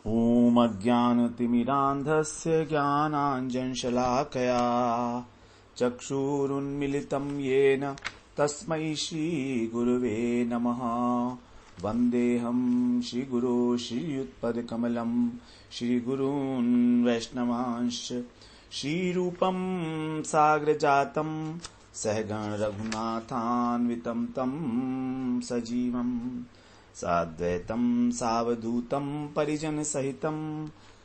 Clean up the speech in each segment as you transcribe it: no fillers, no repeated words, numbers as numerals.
ॐ अज्ञानतिमिरान्धस्य ज्ञानाञ्जनशलाकया चक्षुरुन्मिलितं येन तस्मै श्रीगुरुवे नमः। वन्देऽहं श्रीगुरो श्रीयुत्पदकमलं श्रीगुरून् वैष्णवांश्च श्रीरूपं साग्रजातं सहगण रघुनाथान्वितं तं सजीवम् साद्वैतं सावधूतं परिजनसहितं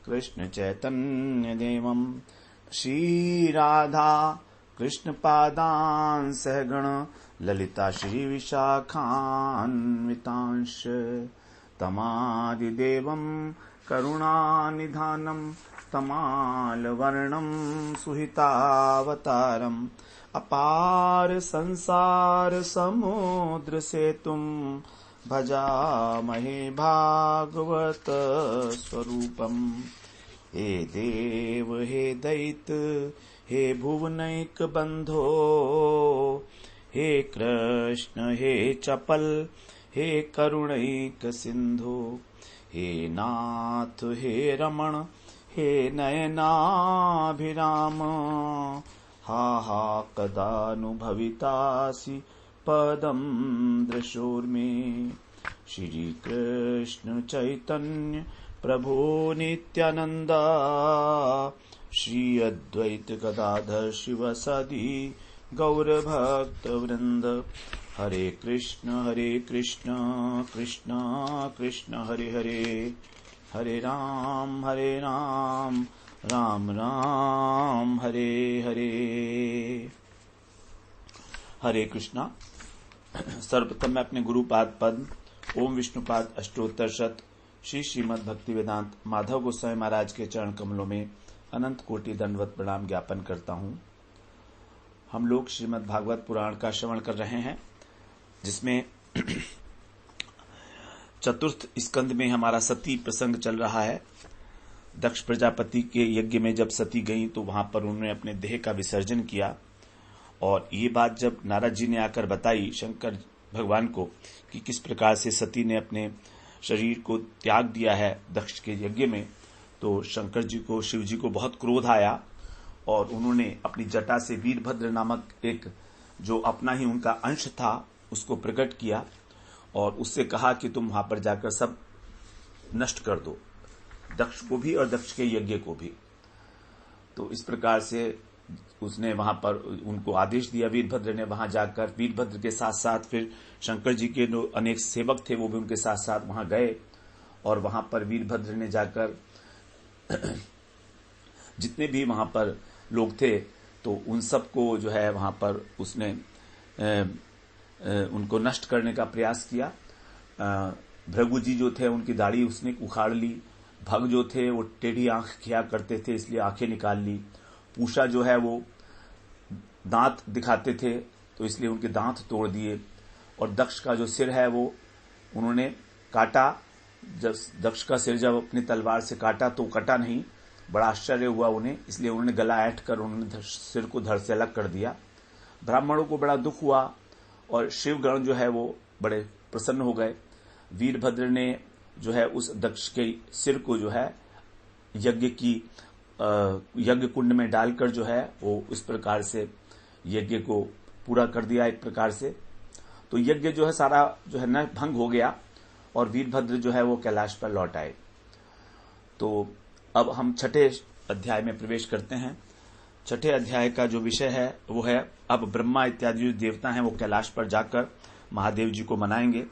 कृष्ण चैतन्यदेवं श्रीराधा कृष्णपादान् सहगण ललिता श्रीविशाखान्वितांश्च तमादिदेवं करुणानिधानं तमालवर्णं सुहितावतारम् अपार संसार समुद्र सेतुं भजामहे भागवत स्वरूपम्। हे देव हे दैत हे भुवनैक बंधो हे कृष्ण हे चपल हे करुणैक सिंधु हे नाथ हे रमण हे नयनाभिराम हा हा कदानुभवितासि पदं दृशोर्मे। श्री कृष्ण चैतन्य प्रभु नित्यानंद श्री अद्वैत गदाधर शिवसदि गौरभक्त वृंद। हरे कृष्ण कृष्ण कृष्ण हरे हरे हरे राम राम राम हरे हरे। हरे कृष्णा। सर्वप्रथम मैं अपने गुरुपाद पद ओम विष्णुपाद अष्टोत्तर शत श्री श्रीमद् भक्ति वेदांत माधव गोस्वामी महाराज के चरण कमलों में अनंत कोटि दंडवत प्रणाम ज्ञापन करता हूँ। हम लोग श्रीमद् भागवत पुराण का श्रवण कर रहे हैं, जिसमें चतुर्थ स्कंद में हमारा सती प्रसंग चल रहा है। दक्ष प्रजापति के यज्ञ में जब सती गई तो वहां पर उन्होंने अपने देह का विसर्जन किया, और ये बात जब नारद जी ने आकर बताई शंकर भगवान को कि किस प्रकार से सती ने अपने शरीर को त्याग दिया है दक्ष के यज्ञ में, तो शंकर जी को शिव जी को बहुत क्रोध आया और उन्होंने अपनी जटा से वीरभद्र नामक एक जो अपना ही उनका अंश था उसको प्रकट किया और उससे कहा कि तुम वहां पर जाकर सब नष्ट कर दो, दक्ष को भी और दक्ष के यज्ञ को भी। तो इस प्रकार से उसने वहां पर उनको आदेश दिया। वीरभद्र ने वहां जाकर वीरभद्र के साथ साथ फिर शंकर जी के जो अनेक सेवक थे वो भी उनके साथ साथ वहां गए, और वहां पर वीरभद्र ने जाकर जितने भी वहां पर लोग थे तो उन सबको जो है वहां पर उसने उनको नष्ट करने का प्रयास किया। भृगु जी जो थे उनकी दाढ़ी उसने उखाड़ ली, भग जो थे वो टेढ़ी आंख किया करते थे इसलिए आंखें निकाल ली, पूषा जो है वो दांत दिखाते थे तो इसलिए उनके दांत तोड़ दिए, और दक्ष का जो सिर है वो उन्होंने काटा। जब दक्ष का सिर जब अपनी तलवार से काटा तो कटा नहीं, बड़ा आश्चर्य हुआ उन्हें, इसलिए उन्होंने गला ऐंठ कर उन्होंने सिर को धड़ से अलग कर दिया। ब्राह्मणों को बड़ा दुख हुआ और शिवगण जो है वो बड़े प्रसन्न हो गए। वीरभद्र ने जो है उस दक्ष के सिर को जो है यज्ञ कुंड में डालकर जो है वो इस प्रकार से यज्ञ को पूरा कर दिया एक प्रकार से। तो यज्ञ जो है सारा जो है न भंग हो गया और वीरभद्र जो है वो कैलाश पर लौट आए। तो अब हम छठे अध्याय में प्रवेश करते हैं। छठे अध्याय का जो विषय है वो है अब ब्रह्मा इत्यादि जो देवता हैं वो कैलाश पर जाकर महादेव जी को मनाएंगे।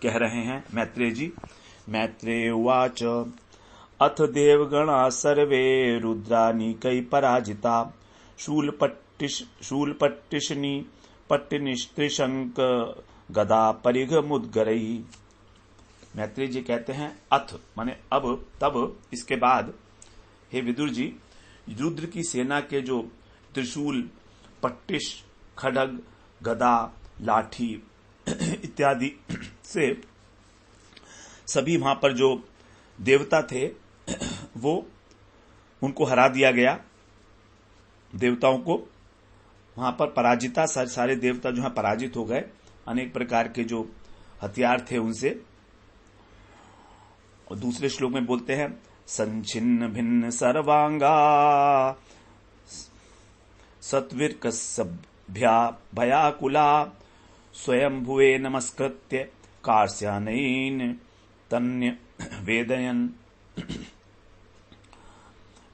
कह रहे हैं मैत्रेय जी। मैत्रेय उवाच अथ देवगणा सर्वे रुद्रानीकै पराजिता शूलपट्टिशनी पट्टिनिस्त्रिशंक गदा परिघ मुद्गरई। मैत्रेय जी कहते हैं अथ माने अब तब इसके बाद हे विदुर जी, रुद्र की सेना के जो त्रिशूल पट्टिश खड्ग गदा लाठी इत्यादि से सभी वहां पर जो देवता थे वो उनको हरा दिया गया। देवताओं को वहां पर पराजिता, सारे देवता जो है पराजित हो गए, अनेक प्रकार के जो हथियार थे उनसे। और दूसरे श्लोक में बोलते हैं संचिन्न भिन्न सर्वांगा सत्विर्कसभ्या भयाकुला स्वयं भुवे नमस्कृत्य कार्स्यानैन तन्य वेदयन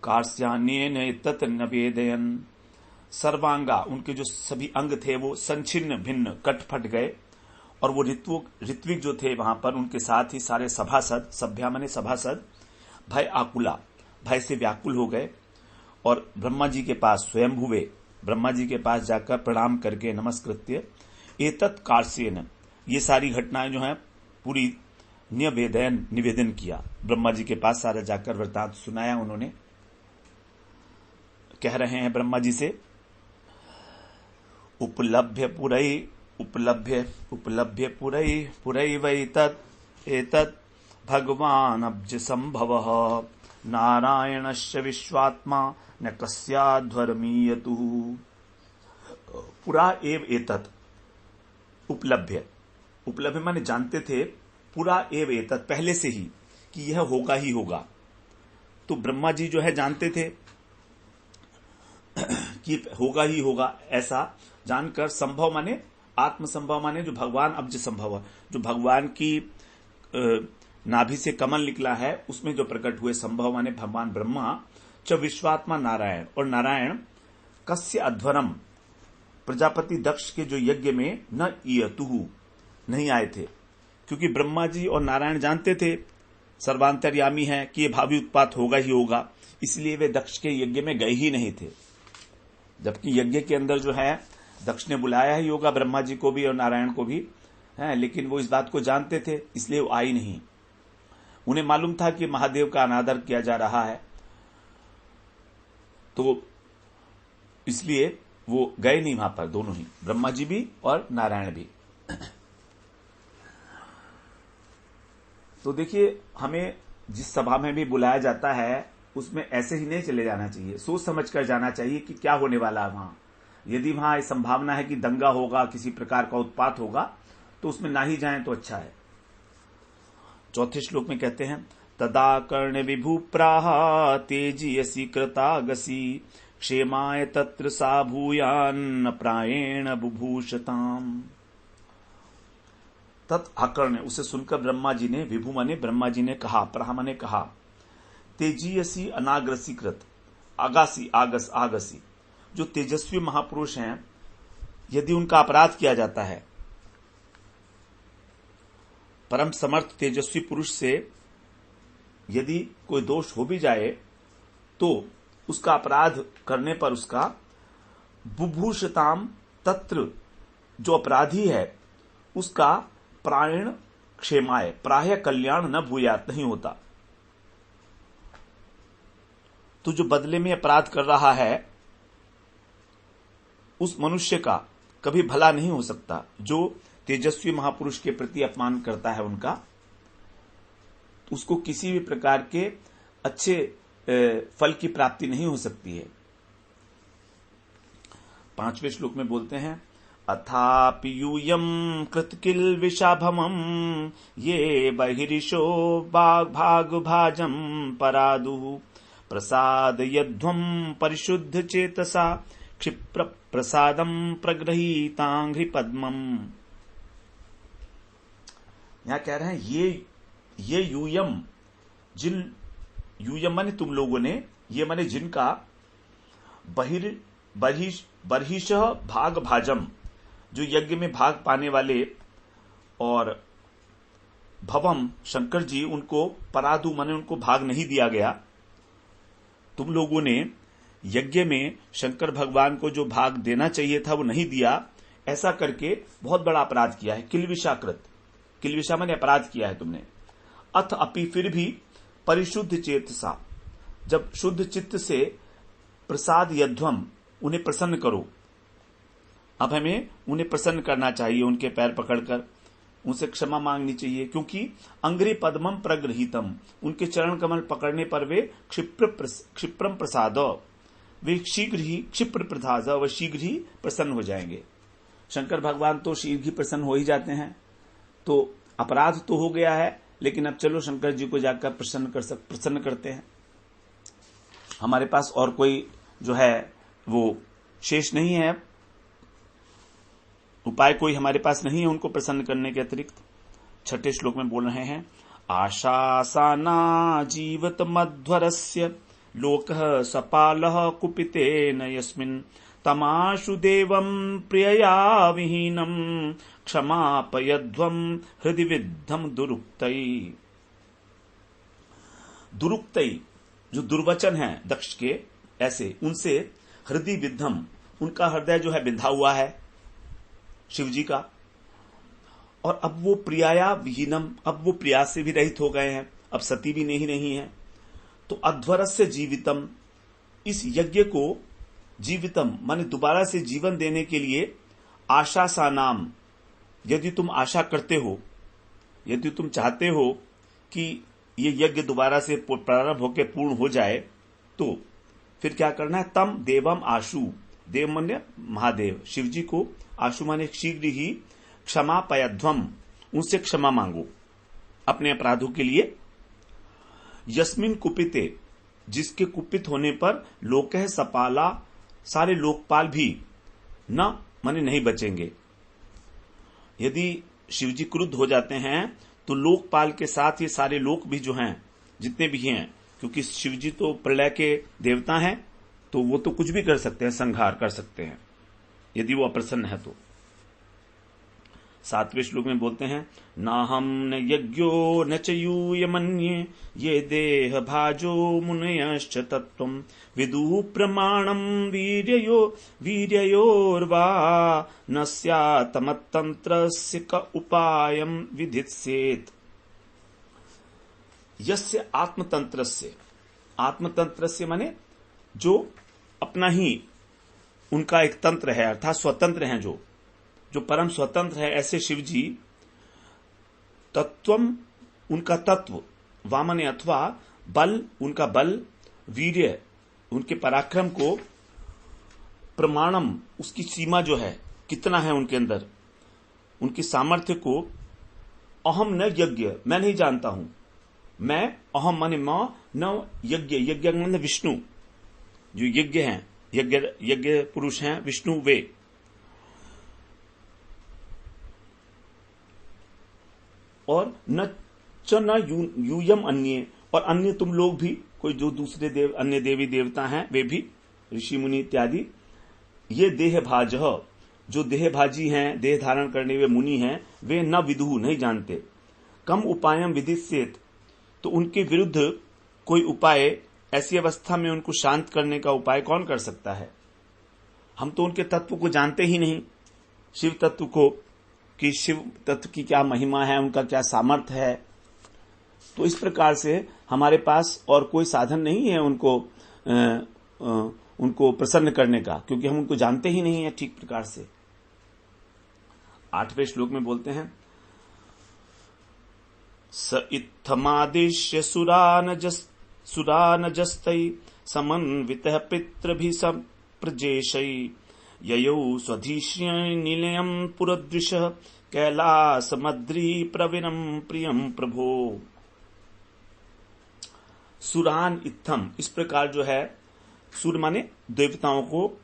कार्स्यान्येन तन्न वेदयन। सर्वांगा, उनके जो सभी अंग थे वो संचिन्न भिन्न कट फट गए, और वो ऋत्विक जो थे वहां पर उनके साथ ही सारे सभासद, सभ्या माने सभासद, भय आकुला, भय से व्याकुल हो गए, और ब्रह्मा जी के पास स्वयं हुए, ब्रह्मा जी के पास जाकर प्रणाम करके नमस्कृत्य एतत् कार्स्येन, ये सारी घटनाएं जो हैं पूरी निवेदन किया, ब्रह्मा जी के पास सारा जाकर वृत्तांत सुनाया उन्होंने। कह रहे हैं ब्रह्मा जी से उपलभ्य पुरै वैतत् एतत् भगवान् अब्ज संभवः नारायणस्य विश्वात्मा न कस्याध्वर्मीयतु। पुरा एव एतत्, उपलभ्य माने जानते थे, पुरा एव एतत् पहले से ही कि यह होगा ही होगा। तो ब्रह्मा जी जो है जानते थे कि होगा ही होगा, ऐसा जानकर संभव माने आत्म संभव माने जो भगवान अब्ज संभव, जो भगवान की नाभि से कमल निकला है उसमें जो प्रकट हुए संभव माने भगवान ब्रह्मा, च विश्वात्मा नारायण, और नारायण कस्य अध्वरम, प्रजापति दक्ष के जो यज्ञ में न इयतुहु, नहीं आए थे, क्योंकि ब्रह्मा जी और नारायण जानते थे सर्वांतर्यामी है कि ये भावी उत्पात होगा ही होगा, इसलिए वे दक्ष के यज्ञ में गए ही नहीं थे। जबकि यज्ञ के अंदर जो है दक्ष ने बुलाया ही होगा ब्रह्मा जी को भी और नारायण को भी, है, लेकिन वो इस बात को जानते थे, इसलिए वो आई नहीं। उन्हें मालूम था कि महादेव का अनादर किया जा रहा है, तो इसलिए वो गए नहीं वहां पर, दोनों ही, ब्रह्मा जी भी और नारायण भी। तो देखिए, हमें जिस सभा में भी बुलाया जाता है उसमें ऐसे ही नहीं चले जाना चाहिए, सोच समझ कर जाना चाहिए कि क्या होने वाला है वहां। यदि वहां संभावना है कि दंगा होगा, किसी प्रकार का उत्पात होगा, तो उसमें ना ही जाएं तो अच्छा है। चौथे श्लोक में कहते हैं तदा कर्ण विभु प्राह तेजीयसी कृतागसी क्षेमाय तत्र सा भूयान्न प्रायेण बुभूषताम। तत् आकर्ण, उसे सुनकर ब्रह्मा जी ने, विभु माने ब्रह्मा जी ने कहा, प्राह माने कहा, तेजीयसी अनाग्रसी कृत, आगासी आगसी, जो तेजस्वी महापुरुष हैं यदि उनका अपराध किया जाता है, परम समर्थ तेजस्वी पुरुष से यदि कोई दोष हो भी जाए तो उसका अपराध करने पर उसका बुभूषताम, तत्र जो अपराधी है उसका प्रायण क्षेमाय, प्राय कल्याण न भूयात, नहीं होता। तो जो बदले में अपराध कर रहा है उस मनुष्य का कभी भला नहीं हो सकता। जो तेजस्वी महापुरुष के प्रति अपमान करता है उनका, तो उसको किसी भी प्रकार के अच्छे फल की प्राप्ति नहीं हो सकती है। 5वें श्लोक में बोलते हैं अथापि यूयम कृतकिल विषाभमम ये बहिरिशो भाग भाजम परादु प्रसाद यध्वम परिशुद्ध चेतसा क्षिप्र प्रसादम प्रगृहीतांघ्रि पद्मम। यहां कह रहे हैं ये यूयम, जिन, यूयम माने तुम लोगों ने, ये माने जिनका, बर्हिश भाग भाजम, जो यज्ञ में भाग पाने वाले, और भवम शंकर जी, उनको परादु माने उनको भाग नहीं दिया गया। तुम लोगों ने यज्ञ में शंकर भगवान को जो भाग देना चाहिए था वो नहीं दिया, ऐसा करके बहुत बड़ा अपराध किया है। किलविषाकृत, किलविषा माने अपराध किया है तुमने। अथ अपि, फिर भी, परिशुद्ध चेतसा, जब शुद्ध चित्त से, प्रसाद यध्वम, उन्हें प्रसन्न करो। अब हमें उन्हें प्रसन्न करना चाहिए, उनके पैर पकड़कर उनसे क्षमा मांगनी चाहिए, क्योंकि अंग्रि पद्मम प्रगृहीतम, उनके चरण कमल पकड़ने पर वे क्षिप्रम प्रसाद, वे शीघ्र ही क्षिप्र प्रसाद, व शीघ्र ही प्रसन्न हो जाएंगे। शंकर भगवान तो शीघ्र ही प्रसन्न हो ही जाते हैं। तो अपराध तो हो गया है, लेकिन अब चलो शंकर जी को जाकर प्रसन्न करते हैं। हमारे पास और कोई जो है वो शेष नहीं है, उपाय कोई हमारे पास नहीं है उनको प्रसन्न करने के अतिरिक्त। छठे श्लोक में बोल रहे हैं, आशासाना जीवत मध्वरस्य लोकः सपालः कुपितेन यस्मिन् तमाशु देवं प्रियया विहीनं क्षमापयध्वं हृदि विद्धं दुरुक्तै। दुरुक्तै जो दुर्वचन है दक्ष के, ऐसे उनसे हृदय विद्धम, उनका हृदय जो है बिंधा हुआ है शिव जी का। और अब वो प्रियाया विहीनम, अब वो प्रिया से भी रहित हो गए हैं, अब सती भी नहीं है। तो अध्वरस्य जीवितम, इस यज्ञ को जीवितम माने दोबारा से जीवन देने के लिए आशा सा नाम, यदि तुम आशा करते हो, यदि तुम चाहते हो कि ये यज्ञ दोबारा से प्रारंभ होकर पूर्ण हो जाए, तो फिर क्या करना है, तम देवम आशु, देव माने महादेव, शिव जी को, आशु माने शीघ्र ही, क्षमा पयध्वम, उनसे क्षमा मांगो अपने अपराधों के लिए। यस्मिन कुपिते, जिसके कुपित होने पर लोकह सपाला, सारे लोकपाल भी न माने नहीं बचेंगे। यदि शिव जी क्रुद्ध हो जाते हैं तो लोकपाल के साथ ये सारे लोक भी जो हैं, जितने भी हैं, क्योंकि शिव जी तो प्रलय के देवता हैं, तो वो तो कुछ भी कर सकते हैं, संहार कर सकते हैं यदि वो अप्रसन्न है तो। 7वें श्लोक में बोलते हैं, नाहम न यज्ञो न च यूयमन्ये ये देह भाजो मुनयश्च तत्त्वं विदुः प्रमाणं वीर्ययोर्वा न स्यात्तमतंत्रस्य क उपायं विधित्सेत्। यस्य आत्मतंत्रस्य, आत्मतंत्रस्य माने जो अपना ही उनका एक तंत्र है, अर्थात स्वतंत्र हैं, जो परम स्वतंत्र है, ऐसे शिव जी, तत्वम उनका तत्व, वामने अथवा बल उनका बल, वीर्य उनके पराक्रम को, प्रमाणम उसकी सीमा जो है कितना है उनके अंदर, उनकी सामर्थ्य को, अहम न यज्ञ मैं नहीं जानता हूं, मैं अहम माने मां न यज्ञ, यज्ञ माने विष्णु, जो यज्ञ हैं, यज्ञ पुरुष हैं विष्णु वे, और न च न यूयम अन्य, और अन्य तुम लोग भी, कोई जो दूसरे देव अन्य देवी देवता हैं वे भी, ऋषि मुनि इत्यादि, ये देह भाज, जो देह भाजी हैं, देह धारण करने वे मुनि हैं, वे न विदुः नहीं जानते, कम उपायम विधिस्येत्, तो उनके विरुद्ध कोई उपाय, ऐसी अवस्था में उनको शांत करने का उपाय कौन कर सकता है। हम तो उनके तत्व को जानते ही नहीं, शिव तत्व को, कि शिव तत्व की क्या महिमा है, उनका क्या सामर्थ्य है। तो इस प्रकार से हमारे पास और कोई साधन नहीं है उनको प्रसन्न करने का, क्योंकि हम उनको जानते ही नहीं है ठीक प्रकार से। 8वें श्लोक में बोलते हैं, स इत्थमादिश्य सुरानजस्तै समन्वितः पितृभिः सप्रजेशै ययौ स्वधीष्य निलयं पुरदृशः कैलासमद्री प्रवीणं प्रियं प्रभो। सुरान इत्थम, इस प्रकार जो है, सुर माने देवताओं को,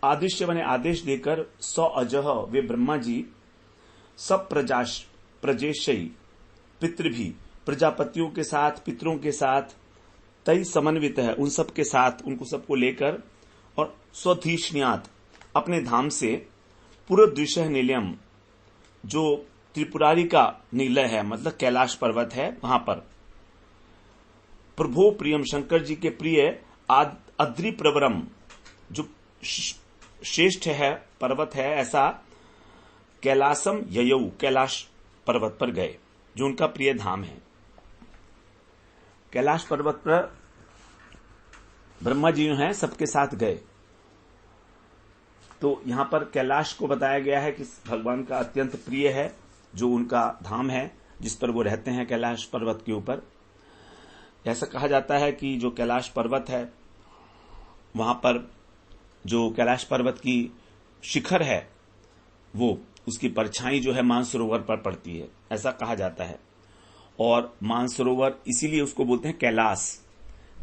आदिश्य माने आदेश देकर, स अजह वे ब्रह्मा जी, सब प्रजेशई पितृ भी, प्रजापतियों के साथ, पितरों के साथ, तई समन्वित है, उन सब के साथ, उनको सबको लेकर, और स्वधीष्ण्यात अपने धाम से, पुरद्विषः निलयम जो त्रिपुरारी का निलय है, मतलब कैलाश पर्वत है, वहां पर प्रभो प्रियम शंकर जी के प्रिय अद्रि प्रवरम जो श्रेष्ठ है पर्वत है, ऐसा कैलासम ययौ कैलाश पर्वत पर गए, जो उनका प्रिय धाम है। कैलाश पर्वत पर ब्रह्मा जी हैं सबके साथ गए। तो यहां पर कैलाश को बताया गया है कि भगवान का अत्यंत प्रिय है, जो उनका धाम है जिस पर वो रहते हैं कैलाश पर्वत के ऊपर। ऐसा कहा जाता है कि जो कैलाश पर्वत है, वहां पर जो कैलाश पर्वत की शिखर है, वो उसकी परछाई जो है मानसरोवर पर पड़ती है, ऐसा कहा जाता है। और मानसरोवर इसीलिए उसको बोलते हैं कैलाश।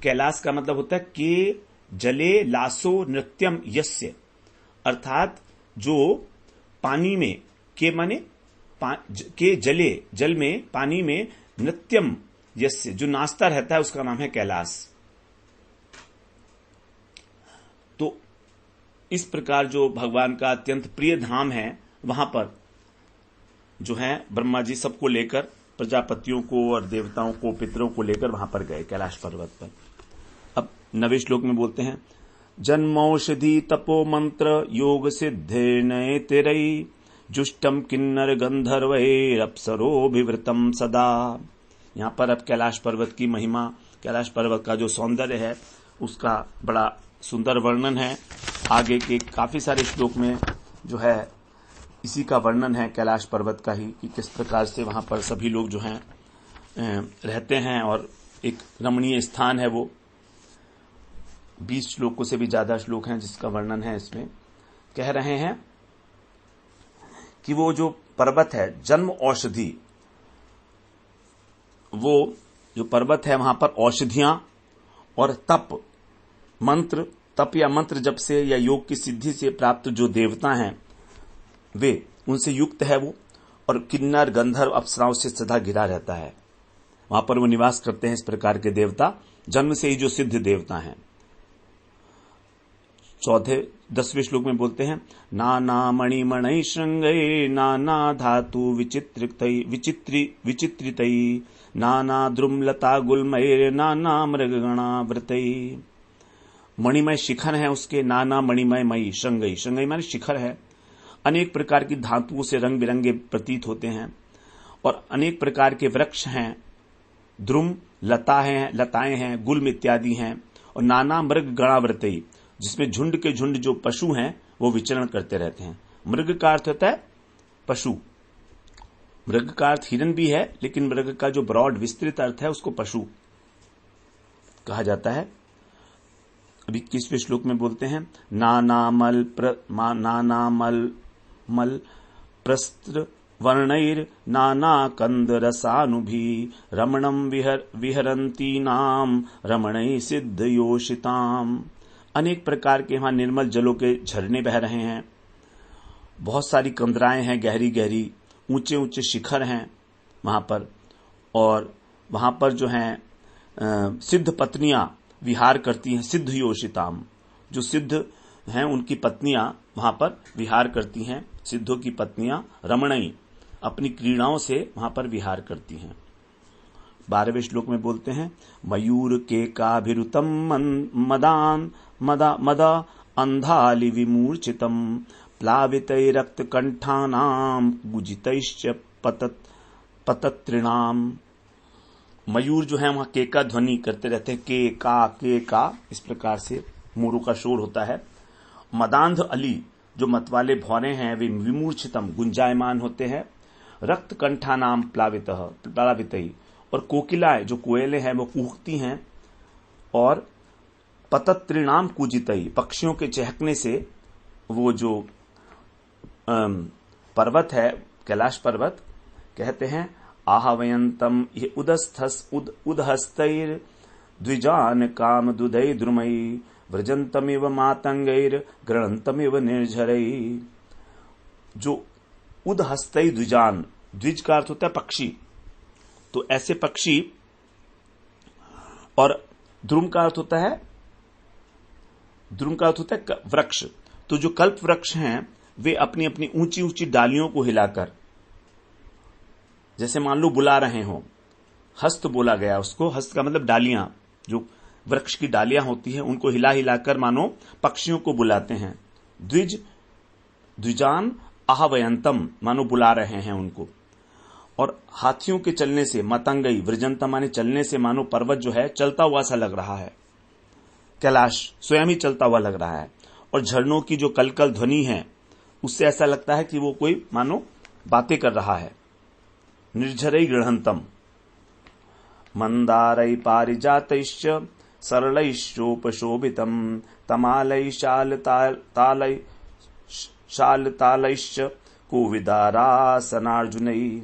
कैलाश का मतलब होता है के जले लासो नृत्यम यस्य, अर्थात जो पानी में, के माने के जले, जल में, पानी में, नृत्यम यस्य, जो नाचता रहता है उसका नाम है कैलाश। तो इस प्रकार जो भगवान का अत्यंत प्रिय धाम है, वहां पर जो है ब्रह्मा जी सबको लेकर, प्रजापतियों को और देवताओं को, पितरों को लेकर वहां पर गए कैलाश पर्वत पर। अब 9वें श्लोक में बोलते हैं, जन्मौषधि तपो मंत्र योग सिद्धे नये तेरई जुष्टम किन्नर गंधर्वैरप्सरोभिवृतम सदा। यहां पर अब कैलाश पर्वत की महिमा, कैलाश पर्वत का जो सौंदर्य है उसका बड़ा सुंदर वर्णन है। आगे के काफी सारे श्लोक में जो है इसी का वर्णन है कैलाश पर्वत का ही, कि किस प्रकार से वहां पर सभी लोग जो हैं रहते हैं और एक रमणीय स्थान है वो। 20 श्लोकों से भी ज्यादा श्लोक हैं जिसका वर्णन है इसमें। कह रहे हैं कि वो जो पर्वत है जन्म औषधि, वो जो पर्वत है वहां पर औषधियां और तप, मंत्र, तप या मंत्र जप से या योग की सिद्धि से प्राप्त जो देवता हैं वे, उनसे युक्त है वो, और किन्नर गंधर्व अप्सराओं से सदा घिरा रहता है। वहां पर वो निवास करते हैं इस प्रकार के देवता, जन्म से ही जो सिद्ध देवता हैं। 10वें श्लोक में बोलते हैं, नाना मणिमणि श्रृंगै नाना धातु विचित्रितै नाना द्रुमलता गुलमय नाना मृगगणा व्रतै। मणिमय शिखर है उसके, नाना मणिमय मई श्रृंगई, श्रृंगई माने शिखर है। अनेक प्रकार की धातुओं से रंग बिरंगे प्रतीत होते हैं और अनेक प्रकार के वृक्ष हैं, द्रुम लताएं हैं, गुल्म इत्यादि हैं, और नाना मृग गणाव्रतई, जिसमें झुंड के झुंड जो पशु हैं वो विचरण करते रहते हैं। मृग का अर्थ होता है पशु, मृग का अर्थ हिरन भी है, लेकिन मृग का जो ब्रॉड विस्तृत अर्थ है उसको पशु कहा जाता है। अब 21वें श्लोक में बोलते हैं, नाना मल प्रस्त्र वर्णैर नाना कंद रसानुभि रमणम विहरंती नाम रमणै सिद्ध योषिताम। अनेक प्रकार के वहां निर्मल जलों के झरने बह रहे हैं, बहुत सारी कंदराएं हैं गहरी गहरी, ऊंचे ऊंचे शिखर हैं वहां पर, और वहां पर जो हैं सिद्ध पत्नियां विहार करती हैं, सिद्ध योषिताम, जो सिद्ध हैं उनकी पत्नियां वहां पर विहार करती हैं। सिद्धों की पत्नियां रमणई अपनी क्रीड़ाओं से वहां पर विहार करती हैं। 12वें श्लोक में बोलते हैं, मयूर के काभिरुतम मदा अंधालि विमूर्छितम प्लावितै रक्त कंठानाम गुजितैश्च पतत्रिणाम। मयूर जो है वहां के का ध्वनि करते रहते हैं, के का, इस प्रकार से मोरों का शोर होता है। मदांध अली, जो मतवाले भौरे हैं, वे विमूर्छितम गुंजायमान होते हैं। रक्त कंठा नाम प्लावित, और कोकिलाएं जो कोयले हैं वो कूकती हैं। और पतत्रिणाम कूजितई, पक्षियों के चहकने से वो जो पर्वत है कैलाश पर्वत, कहते हैं आहवयंतम ये उदहस्तैर द्विजान काम दुदय द्रुमई व्रजंतमिव मातंगैर गृणंतमिव निर्झरई। जो उदहस्तै द्विजान, द्विज का अर्थ होता है पक्षी, तो ऐसे पक्षी, और द्रुम का अर्थ होता है वृक्ष। तो जो कल्प वृक्ष हैं वे अपनी अपनी ऊंची ऊंची डालियों को हिलाकर, जैसे मान लो बुला रहे हो, हस्त बोला गया उसको, हस्त का मतलब डालियां, जो वृक्ष की डालियां होती हैं उनको हिला हिलाकर मानो पक्षियों को बुलाते हैं। द्विजान आहवयंतम, मानो बुला रहे हैं उनको। और हाथियों के चलने से, मतंगई वृजंतम माने चलने से, मानो पर्वत जो है चलता हुआ सा लग रहा है, कैलाश स्वयं ही चलता हुआ लग रहा है। और झरनों की जो कलकल ध्वनि है उससे ऐसा लगता है कि वो कोई मानो बातें कर रहा है। निर्झरई गृहंतम मंदारै पारिजातैश्च सरलैश्चोपशोभितम तमालै शालतालैश्च कोविदारासनार्जुनै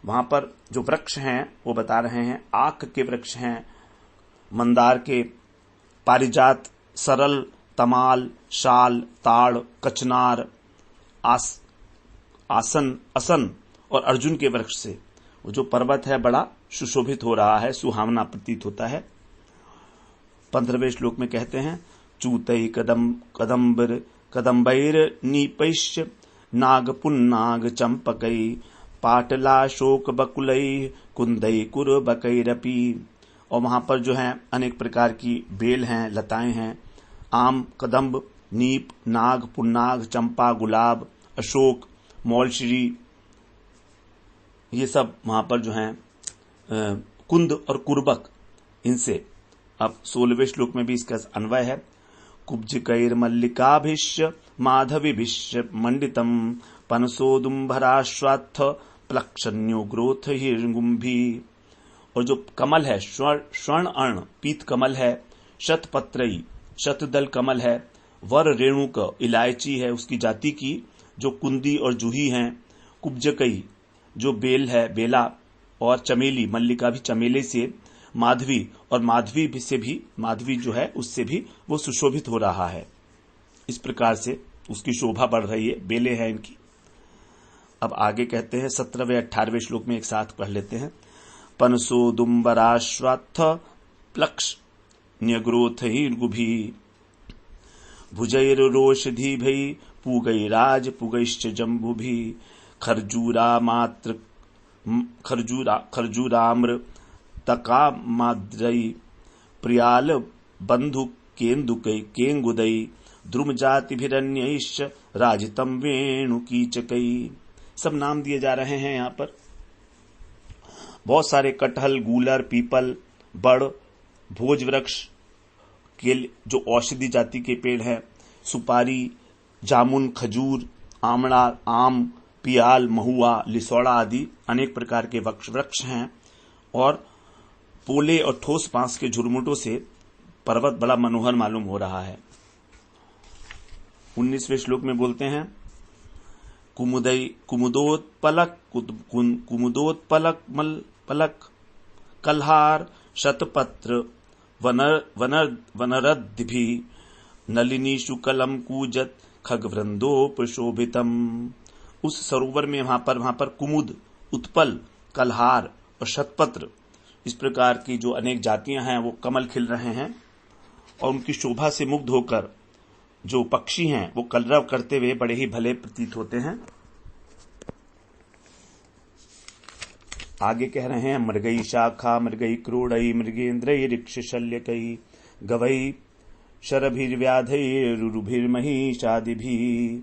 वहां पर जो वृक्ष हैं वो बता रहे हैं, आक के वृक्ष हैं, मंदार के, पारिजात, सरल, तमाल, शाल, ताड़, कचनार, आसन, असन और अर्जुन के वृक्ष से वो जो पर्वत है बड़ा सुशोभित हो रहा है, सुहावना प्रतीत होता है। 15वें श्लोक में कहते हैं, चूतई कदम्बैर नीपैश्च नागपुन्नाग चंपकई पाटला शोक बकुलई कुंदई कुरबकैरपी। और वहां पर जो है अनेक प्रकार की बेल हैं, लताएं हैं, आम, कदम्ब, नीप, नाग, पुन्नाग, चंपा, गुलाब, अशोक, मौलश्री, ये सब वहां पर जो है कुंद और कुर्बक, इनसे। अब 16वें श्लोक में भी इसका अन्वय है, कुब्जिकैर मल्लिकाभिश्च माधवीभिश्च मंडितम पनसोदुम्भराश्वात्थ प्लक्षण्यो ग्रोथ हिरगुंभी। और जो कमल है, स्वर्ण अर्ण पीत कमल है, शतपत्रई शतदल कमल है, वर रेणुक इलायची है उसकी जाति की, जो कुंदी और जूही हैं, कुब्जकई जो बेल है, बेला, और चमेली, मल्लिका भी चमेले से, माधवी और माधवी से भी, माधवी जो है उससे भी वो सुशोभित हो रहा है। इस प्रकार से उसकी शोभा बढ़ रही है, बेले हैं इनकी। अब आगे कहते हैं 17वें 18वें श्लोक में एक साथ पढ़ लेते हैं, पनसोदुम्बराश्वात्थ प्लक्ष न्यग्रोथ हिर्गुभी भुजैरोषधीभै पूगैराज पुगैश्च जम्बुभी खर्जूराम्र तकामाद्रई प्रियाल बंधु केन्दुकै केंगुदै द्रुमजातिभिरन्यैश्च राजितम वेणु कीचकै। सब नाम दिए जा रहे हैं यहाँ पर। बहुत सारे कटहल, गूलर, पीपल, बड़, भोज वृक्ष के जो औषधि जाति के पेड़ हैं, सुपारी, जामुन, खजूर, आमड़ा, आम, पियाल, महुआ, लिसौड़ा आदि अनेक प्रकार के वृक्ष हैं। और पोले और ठोस बांस के झुरमुटों से पर्वत बड़ा मनोहर मालूम हो रहा है। 19वें श्लोक में बोलते हैं, कुमुदोत्पलक कल्हार शतपत्र वनरद्भिः नलिनी शुकलम कूजत खगवृंदोपशोभितम। उस सरोवर में वहां पर कुमुद, उत्पल, कल्हार और शतपत्र, इस प्रकार की जो अनेक जातियां हैं वो कमल खिल रहे हैं, और उनकी शोभा से मुग्ध होकर जो पक्षी हैं वो कलरव करते हुए बड़े ही भले प्रतीत होते हैं। आगे कह रहे हैं, मृगई शाखा मृगई क्रोड़ई मृगेन्द्रई ऋक्ष शल्यकई गवई शरभिर्व्याधैरुरुभिर्महिषादिभिः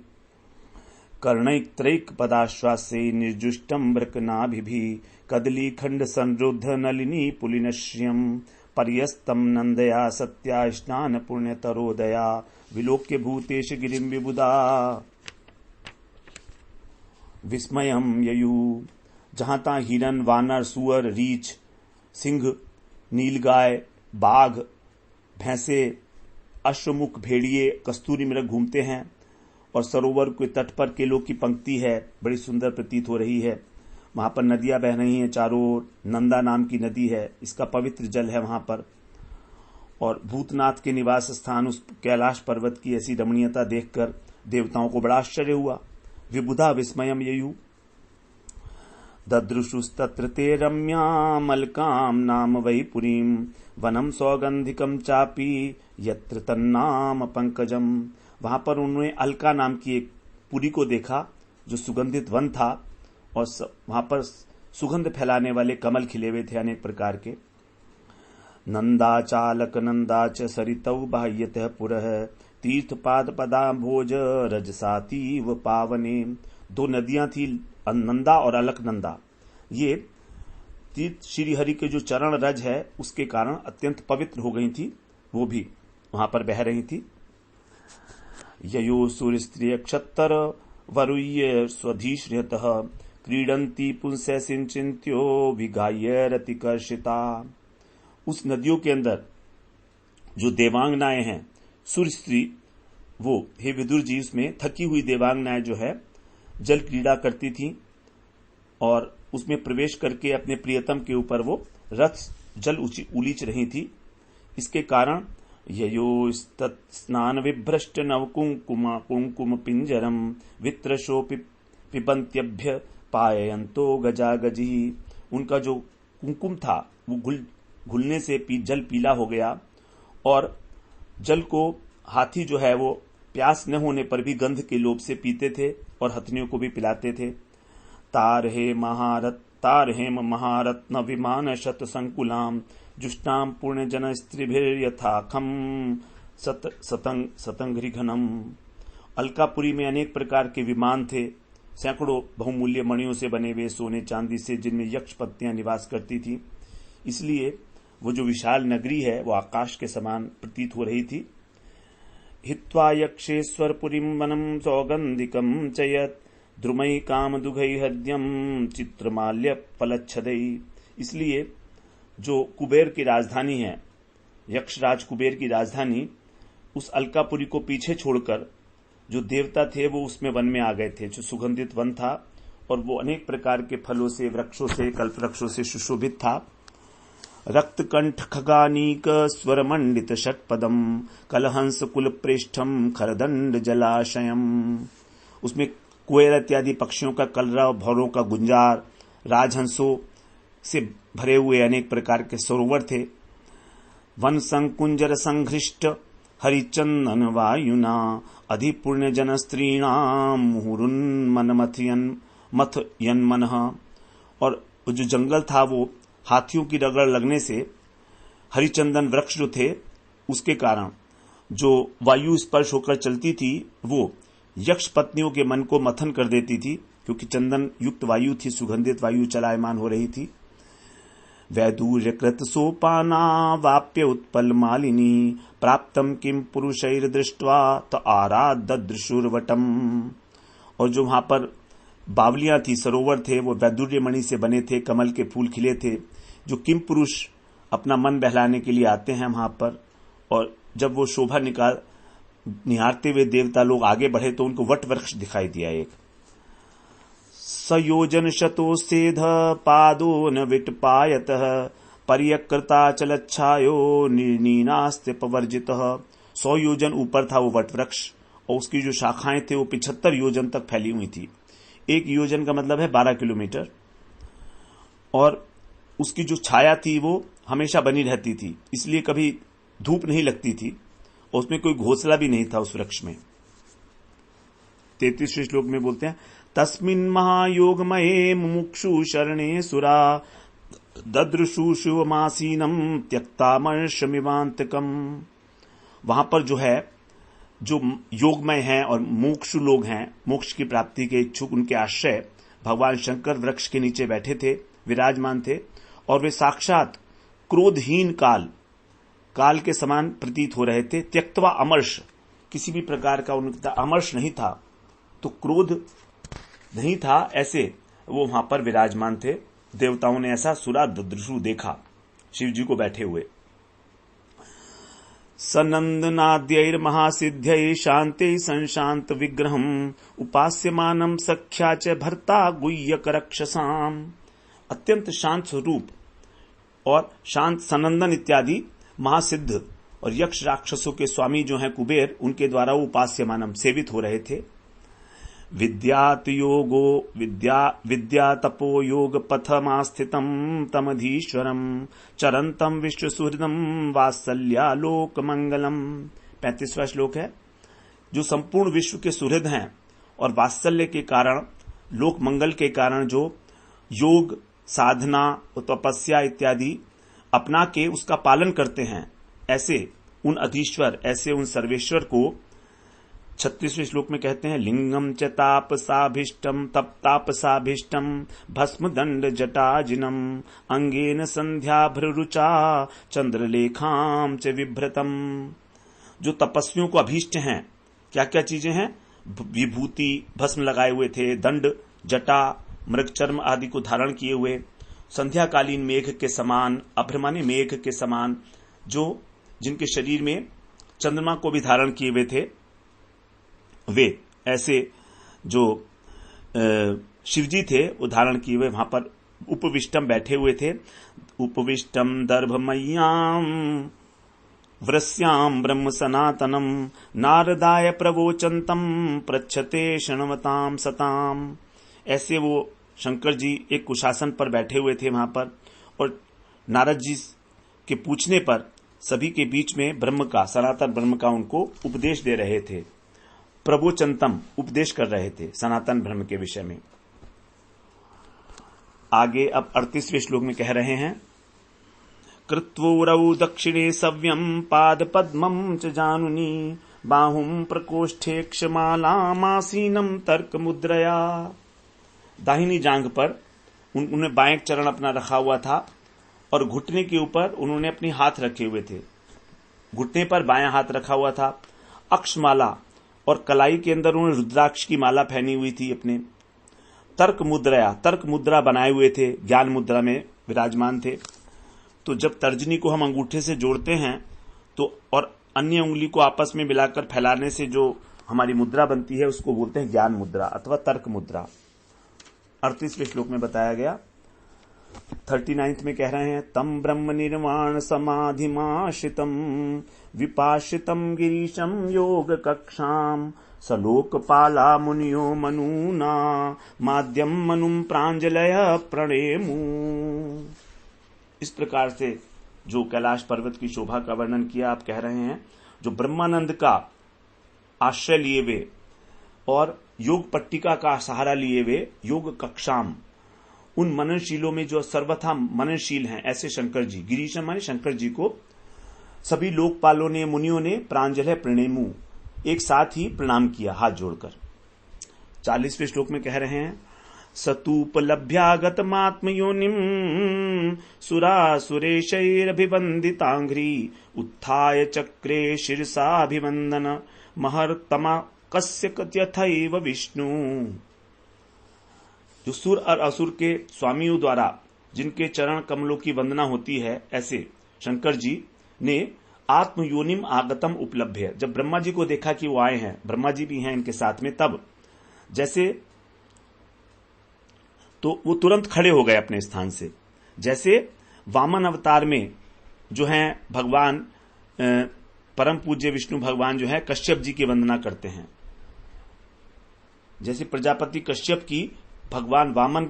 कर्णैत्रैक पदाश्वासे निर्जुष्टम वृकनाभिभिः कदली खंड संरुद्ध नलिनी पुलिनश्रियम पर्यस्तम नंदया सत्या स्नान पुण्य तरोदया विलोक्य भूतेश गिरिम विबुधा विस्मयम ययु। जहां तहां हिरन, वानर, सुअर, रीछ, सिंह, नीलगाय, बाघ, भैंसे, अश्वमुख, भेड़िए, कस्तूरी मृग घूमते हैं, और सरोवर के तट पर केलों की पंक्ति है, बड़ी सुंदर प्रतीत हो रही है। वहां पर नदियां बह रही हैं चारों ओर, नंदा नाम की नदी है, इसका पवित्र जल है वहां पर। और भूतनाथ के निवास स्थान उस कैलाश पर्वत की ऐसी रमणीयता देखकर देवताओं को बड़ा आश्चर्य हुआ। विबुधा विस्मयम ययु ददृशुस्तत्र ते रम्यामलकां नाम वै पुरीं वनम सौगंधिकम चापी यत्र तन्नाम पंकजम। वहां पर उन्होंने अलका नाम की एक पुरी को देखा जो सुगंधित वन था, और वहां पर सुगंध फैलाने वाले कमल खिले हुए थे अनेक प्रकार के। नंदाचालक नंदाच सरितौ बाह्यतः पुरः तीर्थपाद पदाम्भोज रजसातीव पावने। दो नदियां थी, नंदा और अलकनंदा। ये तीर्थ श्री हरि के जो चरण रज है उसके कारण अत्यंत पवित्र हो गई थी, वो भी वहां पर बह रही थी। ययो सूर्य स्त्रिय क्षत्तर वरुय्य स्वधीश्रियतः क्रीडंती पुंसै सिंचिन्त्यो विगाह्य रतिकर्षिता। उस नदियों के अंदर जो देवांगनाएं हैं, सूर्य स्त्री, वो हे विदुर जी, उसमें थकी हुई देवांगनाएं जो है जल क्रीड़ा करती थी, और उसमें प्रवेश करके अपने प्रियतम के ऊपर वो रथ जल उलीच रही थी। इसके कारण ययो स्नान विभ्रष्ट नव कुंकुम पिंजरम वित्रशो पिबंत्यभ्य पाययंतो गजा गजी। उनका जो कुंकुम था वो घुलने से जल पीला हो गया, और जल को हाथी जो है वो प्यास न होने पर भी गंध के लोभ से पीते थे और हथनियों को भी पिलाते थे। तार हेम महारत्न विमान शत संकुलाम जुष्टाम पुण्य जन स्त्रीभिर्यथाखम सतंग्रि घनम। अलकापुरी में अनेक प्रकार के विमान थे, सैकड़ों बहुमूल्य मणियों से बने हुए सोने चांदी से, जिनमें यक्ष पत्नियां निवास करती थी। इसलिए वो जो विशाल नगरी है वो आकाश के समान प्रतीत हो रही थी। हित्वा यक्षेश्वर पुरीम वनम सौगंधिकम चयत द्रुमई काम दुघई हद्यम चित्रमाल्य फलच्छदई। इसलिए जो कुबेर की राजधानी है, यक्षराज कुबेर की राजधानी, उस अलकापुरी को पीछे छोड़कर जो देवता थे वो उसमें वन में आ गए थे, जो सुगंधित वन था, और वो अनेक प्रकार के फलों से, वृक्षों से, कल्प वृक्षों से सुशोभित था। रक्तकंठ खगानीक स्वर मंडित षटपदम कलहंस कुल प्रेष्ठम खरदंड जलाशयम। उसमें कोयल इत्यादि पक्षियों का कलरव, भौरों का गुंजार, राजहंसों से भरे हुए अनेक प्रकार के सरोवर थे। वन संकुंजर संघृष्ट हरिचंदन वायुना अधिपुण्य जन स्त्रीणाम मुहुरुन्मन मथयन मनः। और जो जंगल था वो हाथियों की रगड़ लगने से, हरिचंदन वृक्ष जो थे उसके कारण जो वायु स्पर्श होकर चलती थी वो यक्ष पत्नियों के मन को मथन कर देती थी, क्योंकि चंदन युक्त वायु थी, सुगंधित वायु चलायमान हो रही थी। वैदूर्यकृत सोपाना वाप्य उत्पल मालिनी प्राप्तम किम पुरुषैर दृष्ट्वा त आरादृशुर्वटम। और जो वहां पर बावलियां थी, सरोवर थे, वो वैदूर्य मणि से बने थे, कमल के फूल खिले थे। जो किम पुरुष अपना मन बहलाने के लिए आते हैं वहां पर, और जब वो शोभा निहारते हुए देवता लोग आगे बढ़े तो उनको वट वृक्ष दिखाई दिया। एक सयोजन शतोसेध पादो न विटपायत पर्यकृता चलच्छायो निर्नीनास्ते पवर्जित। 100 योजन ऊपर था वो वट वृक्ष, और उसकी जो शाखाएं थे वो 75 योजन तक फैली हुई थी। 1 योजन का मतलब है 12 किलोमीटर, और उसकी जो छाया थी वो हमेशा बनी रहती थी, इसलिए कभी धूप नहीं लगती थी, और उसमें कोई घोंसला भी नहीं था उस वृक्ष में। 33वें श्लोक में बोलते हैं, तस्मिन् महायोगमये मुमुक्षु शरणे सुरा ददृशु शिवमासीनम त्यक्तामर्षमिवांतकम। वहां पर जो है, जो योगमय हैं और मुमुक्षु लोग हैं, मोक्ष की प्राप्ति के इच्छुक, उनके आश्रय भगवान शंकर वृक्ष के नीचे बैठे थे, विराजमान थे, और वे साक्षात क्रोधहीन काल के समान प्रतीत हो रहे थे। त्यक्तवा अमर्ष, किसी भी प्रकार का उनका अमर्ष नहीं था, तो क्रोध नहीं था, ऐसे वो वहां पर विराजमान थे। देवताओं ने ऐसा सुरा ददृशु देखा शिव जी को बैठे हुए। सनंदनाद्यैर महासिद्ध्यै शांते संशांत विग्रहम उपास्यमानम सख्या च भर्ता गुह्यक रक्षसाम। अत्यंत शांत स्वरूप और शांत सनंदन इत्यादि महासिद्ध और यक्ष राक्षसों के स्वामी जो हैं कुबेर, उनके द्वारा उपास्यमानम सेवित हो रहे थे। विद्या तपो योग पथमास्थितम तमधीश्वरम चरंतम विश्व सुहृदम वात्सल्यालोक मंगलम। 35वां श्लोक है। जो संपूर्ण विश्व के सुहृद हैं और वात्सल्य के कारण, लोक मंगल के कारण जो योग साधना तपस्या इत्यादि अपना के उसका पालन करते हैं, ऐसे उन अधीश्वर, ऐसे उन सर्वेश्वर को 36वें श्लोक में कहते हैं, लिंगम च तापसाभीष्टम तप्तापसाभीष्टम भस्म दंड जटाजिनम अंगेन संध्याभ्ररुचा चंद्रलेखाम च विभ्रतम। जो तपस्वियों को अभीष्ट हैं, क्या क्या चीजें हैं? विभूति, भस्म लगाए हुए थे, दंड, जटा, मृगचर्म आदि को धारण किए हुए, संध्याकालीन मेघ के समान, अभ्रमानी मेघ के समान, जो जिनके शरीर में चंद्रमा को भी धारण किए हुए थे, वे ऐसे जो शिवजी थे वो धारण किए हुए वहां पर उपविष्टम बैठे हुए थे। उपविष्टम दर्भमय्याम वृस्याम ब्रह्म सनातनम नारदाय प्रवोचंतम पृच्छते शृण्वताम सताम। ऐसे वो शंकर जी एक कुशासन पर बैठे हुए थे वहां पर, और नारद जी के पूछने पर सभी के बीच में ब्रह्म का, सनातन ब्रह्म का उनको उपदेश दे रहे थे। प्रवोचंतम, उपदेश कर रहे थे सनातन ब्रह्म के विषय में। आगे अब 38वें श्लोक में कह रहे हैं, कृत्वोरौ दक्षिणे सव्यम पाद पद्मं च जानुनी बाहुं प्रकोष्ठे क्षमालामासीनम तर्क मुद्रया। दाहिनी जांघ पर उन्होंने बाएं चरण अपना रखा हुआ था और घुटने के ऊपर उन्होंने अपने हाथ रखे हुए थे। घुटने पर बायां हाथ रखा हुआ था। अक्षमाला और कलाई के अंदर उन्होंने रुद्राक्ष की माला पहनी हुई थी अपने। तर्क मुद्रया, तर्क मुद्रा बनाए हुए थे, ज्ञान मुद्रा में विराजमान थे। तो जब तर्जनी को हम अंगूठे से जोड़ते हैं तो और अन्य उंगली को आपस में मिलाकर फैलाने से जो हमारी मुद्रा बनती है उसको बोलते हैं ज्ञान मुद्रा अथवा तर्क मुद्रा। 38वें श्लोक में बताया गया। 39 में कह रहे हैं, तम ब्रह्म निर्वाण समाधिमाश्रितम विपाश्रितम गिरीशम योग कक्षाम सलोकपाला मुनियो मनुना माध्यम मनुम प्रांजलय प्रणेमु। इस प्रकार से जो कैलाश पर्वत की शोभा का वर्णन किया, आप कह रहे हैं जो ब्रह्मानंद का आश्रय लिए हुए और योग पट्टिका का सहारा लिए हुए योग कक्षाम, उन मननशीलों में जो सर्वथा मननशील हैं, ऐसे शंकर जी, गिरीशम माने शंकर जी को सभी लोकपालों ने, मुनियों ने प्रांजलय प्रणेमु, एक साथ ही प्रणाम किया हाथ जोड़कर। 40वें श्लोक में कह रहे हैं, सतूपलभ्यागतमात्मयोनिम सुरासुरेशैरभिवंदितांघ्री उत्थाय चक्रे शिरसाभिवंदन महर्तमा कस्य कथयथैव विष्णु। जो सुर और असुर के स्वामियों द्वारा जिनके चरण कमलों की वंदना होती है, ऐसे शंकर जी ने आत्मयोनिम आगतम उपलभ्य, जब ब्रह्मा जी को देखा कि वो आए हैं, ब्रह्मा जी भी हैं इनके साथ में, तब जैसे तो वो तुरंत खड़े हो गए अपने स्थान से। जैसे वामन अवतार में जो हैं भगवान परम पूज्य विष्णु भगवान जो है कश्यप जी की वंदना करते हैं, जैसे प्रजापति कश्यप की भगवान वामन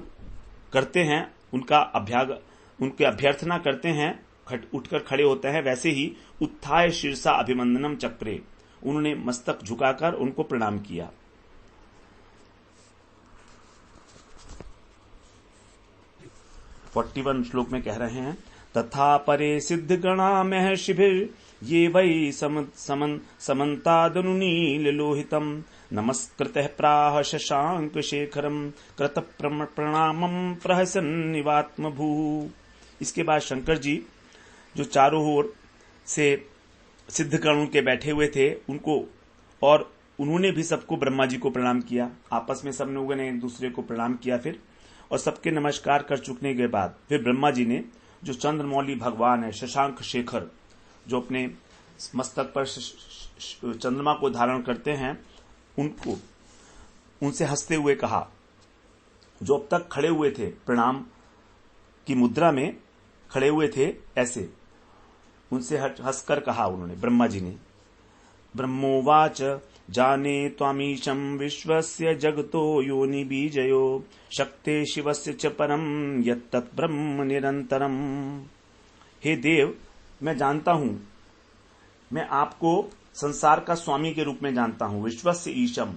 करते हैं, उनके अभ्यर्थना करते हैं, उठकर खड़े होते हैं, वैसे ही उत्थाय शीर्षा अभिवंदनम चक्रे, उन्होंने मस्तक झुकाकर उनको प्रणाम किया। फोर्टी श्लोक में कह रहे हैं, तथा परे सिद्ध गणा महर्षिभिर ये वै समन्तादनुनील लोहितम नमस्कृतः प्राह शशांक शेखरम कृत प्रणामम प्रहसन्निवात्म भू। इसके बाद शंकर जी जो चारों ओर से सिद्ध गण के बैठे हुए थे उनको, और उन्होंने भी सबको ब्रह्मा जी को प्रणाम किया। आपस में सब लोगों ने एक दूसरे को प्रणाम किया फिर, और सबके नमस्कार कर चुकने के बाद फिर ब्रह्मा जी ने जो चंद्रमौली भगवान है शशांक शेखर, जो अपने मस्तक पर चंद्रमा को धारण करते हैं, उनसे हंसते हुए कहा, जो अब तक खड़े हुए थे प्रणाम की मुद्रा में खड़े हुए थे, ऐसे उनसे हंसकर कहा उन्होंने, ब्रह्मा जी ने, ब्रह्मोवाच जाने त्वामीशं विश्वस्य जगतो योनि बीजयो शक्ते शिवस्य च परम यत्तत् ब्रह्म निरंतरम। हे देव, मैं जानता हूं, मैं आपको संसार का स्वामी के रूप में जानता हूं। विश्वस्य ईशम,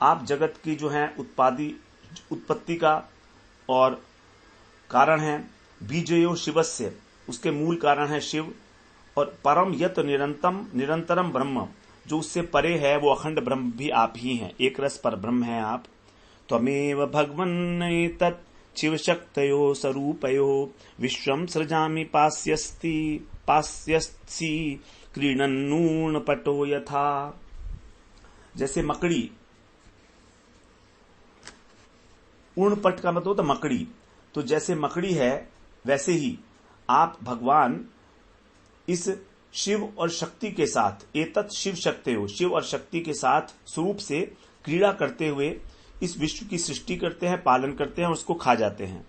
आप जगत की जो है उत्पत्ति का और कारण है। बीजयो शिवस्य, उसके मूल कारण है शिव। और परम यत निरंतरम ब्रह्म, जो उससे परे है वो अखंड ब्रह्म भी आप ही हैं, एक रस पर ब्रह्म है आप। त्वमेव भगवन् एतत् शिव शक्तयो स्वरूपयो विश्वं सृजामि पास्यसि क्रीडन्नूर्न पटो यथा। जैसे मकड़ी, ऊर्णपट का मतलब होता मकड़ी, तो जैसे मकड़ी है वैसे ही आप भगवान इस शिव और शक्ति के साथ, एतत् शिव शक्ति हो, शिव और शक्ति के साथ स्वरूप से क्रीड़ा करते हुए इस विश्व की सृष्टि करते हैं, पालन करते हैं, उसको खा जाते हैं।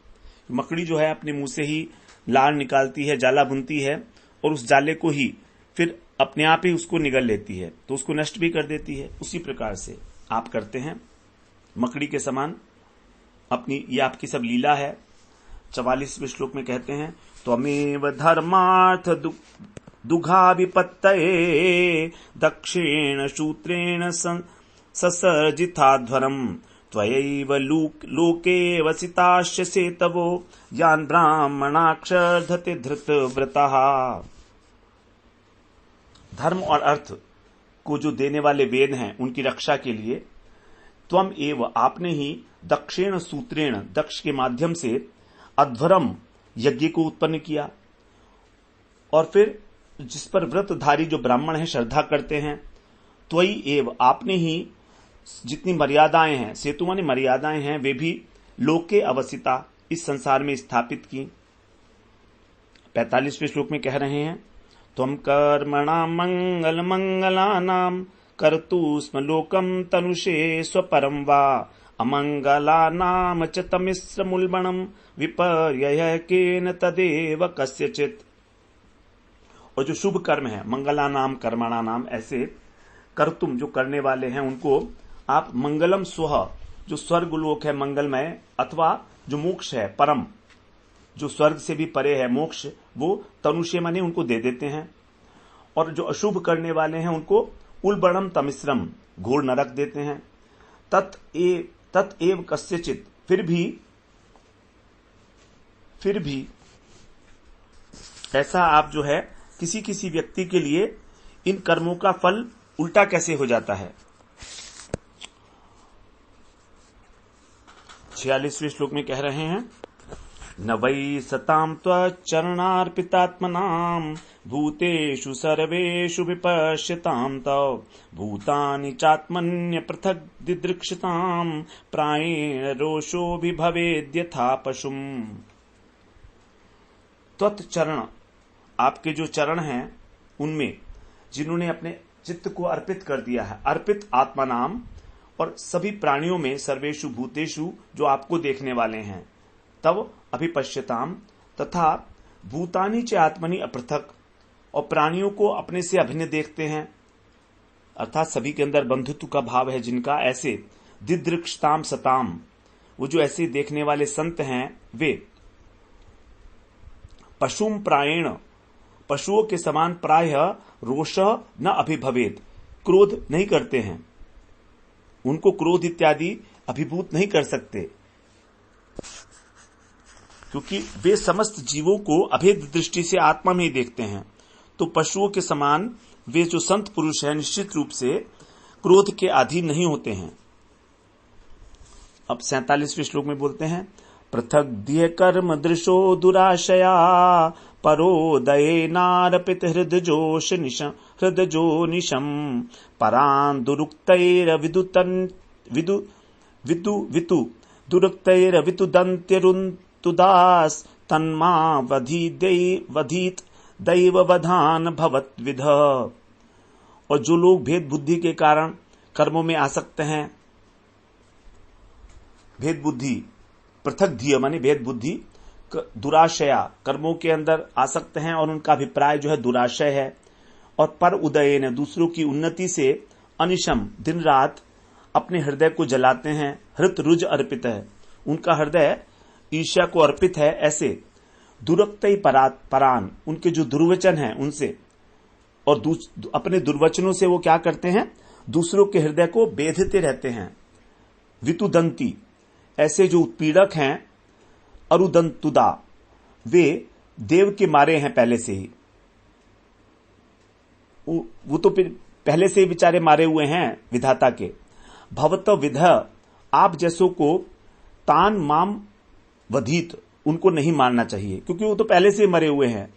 मकड़ी जो है अपने मुंह से ही लार निकालती है, जाला बुनती है और उस जाले को ही फिर अपने आप ही उसको निगल लेती है, तो उसको नष्ट भी कर देती है। उसी प्रकार से आप करते हैं मकड़ी के समान अपनी, ये आपकी सब लीला है। 44वें श्लोक में कहते हैं, त्वमेव धर्मार्थ दुघा विपत्तये दक्षेण सूत्रेण ससर्जिताध्वरम् त्वयैव लोके वसिताश्च सेतवो यान् ब्राह्मणाक्षरधते धृतव्रतः। धर्म और अर्थ को जो देने वाले वेद हैं उनकी रक्षा के लिए त्वम एव आपने ही दक्षेण सूत्रेण दक्ष के माध्यम से अध्वरम यज्ञ को उत्पन्न किया, और फिर जिस पर व्रतधारी जो ब्राह्मण है श्रद्धा करते हैं, त्वयि एव आपने ही जितनी मर्यादाएं हैं, सेतु माने मर्यादाएं हैं, वे भी लोके अवसिता इस संसार में स्थापित की। 45वें श्लोक में कह रहे हैं, त्वं कर्मणा मंगल मंगलानाम कर्तुस्म लोकम तनुषे स्वपरम वा अमंगलानाम च तमिस्र मुल्बणम विपर्ययकेन तदेव कस्यचित्। और जो शुभ कर्म है, मंगलानाम कर्मणानाम, ऐसे कर्तुम जो करने वाले हैं उनको आप मंगलम स्व, जो स्वर्ग लोक है मंगलमय, अथवा जो मोक्ष है परम, जो स्वर्ग से भी परे है मोक्ष, वो तनुषे माने उनको दे देते हैं। और जो अशुभ करने वाले हैं उनको उल्बणम तमिश्रम, घोर नरक देते हैं। तत्एव कस्यचित्, फिर भी ऐसा आप जो है किसी किसी व्यक्ति के लिए इन कर्मों का फल उल्टा कैसे हो जाता है। 46वें श्लोक में कह रहे हैं, न वै सतां त्वच्चरणार्पितात्मनां भूतेषु सर्वेषु विपश्यतां तव भूतानि चात्मन्य पृथक् दिदृक्षतां प्रायेण रोषो भी भवेद्यथा पशुम्। त्वच्चरण, आपके जो चरण हैं उनमें जिन्होंने अपने चित्त को अर्पित कर दिया है, अर्पित आत्मा नाम, और सभी प्राणियों में सर्वेषु भूतेषु जो आपको देखने वाले हैं, तब अभिपश्यताम, तथा भूतानि च आत्मनि अपृथक, और प्राणियों को अपने से अभिन्न देखते हैं, अर्थात सभी के अंदर बंधुत्व का भाव है जिनका, ऐसे दिदृक्षताम सताम, वो जो ऐसे देखने वाले संत हैं वे पशुम प्रायेण, पशुओं के समान प्रायः रोष न अभिभवेद, क्रोध नहीं करते हैं, उनको क्रोध इत्यादि अभिभूत नहीं कर सकते, क्योंकि वे समस्त जीवों को अभेद दृष्टि से आत्मा में ही देखते हैं। तो पशुओं के समान वे जो संत पुरुष हैं निश्चित रूप से क्रोध के अधीन नहीं होते हैं। अब 47वें श्लोक में बोलते हैं, पृथक दिय कर्म दृशो दुराशया परोदये नारपित हृदजोष हृदजो निशम परान दुरुक्तैर विदु दुरुक्तैर वितुदंत्यरुन्तुदास तन्मा वधीत दैववधान भवत्विध। और जो लोग भेद बुद्धि के कारण कर्मों में आसक्त हैं, भेद बुद्धि, पृथक धिय माने भेद बुद्धि, दुराशया कर्मों के अंदर आसक्त हैं और उनका अभिप्राय जो है दुराशय है, और पर उदय ने दूसरों की उन्नति से अनिशम दिन रात अपने हृदय को जलाते हैं, हृत रुज अर्पित है, उनका हृदय ईर्ष्या को अर्पित है, ऐसे दुरक्तई परान, उनके जो दुर्वचन हैं उनसे और अपने दुर्वचनों से वो क्या करते हैं, दूसरों के हृदय को बेधते रहते हैं। वितुदंती, ऐसे जो उत्पीड़क हैं, अरुदंतुदा, वे देव के मारे हैं पहले से ही, वो तो पहले से ही बेचारे मारे हुए हैं विधाता के। भवत विध, आप जैसों को तान माम वधीत, उनको नहीं मारना चाहिए क्योंकि वो तो पहले से मरे हुए हैं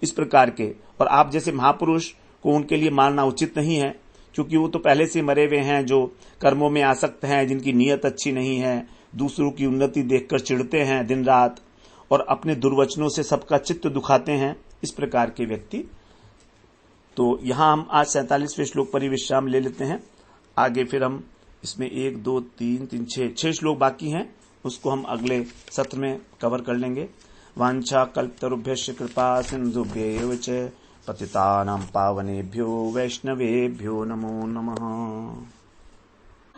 इस प्रकार के, और आप जैसे महापुरुष को उनके लिए मारना उचित नहीं है क्योंकि वो तो पहले से मरे हुए हैं, जो कर्मों में आसक्त हैं, जिनकी नीयत अच्छी नहीं है, दूसरों की उन्नति देखकर चिढ़ते हैं दिन रात और अपने दुर्वचनों से सबका चित्त दुखाते हैं, इस प्रकार के व्यक्ति। तो यहां हम आज 47वें श्लोक पर ही विश्राम ले लेते हैं। आगे फिर हम इसमें 1 2 3 3 6 श्लोक बाकी हैं, उसको हम अगले सत्र में कवर कर लेंगे। वांछा कल्पतरुभ्यश्च कृपा सिंधुभ्यैव च पतितानां पावनेभ्यो वैष्णवेभ्यो नमो नमः।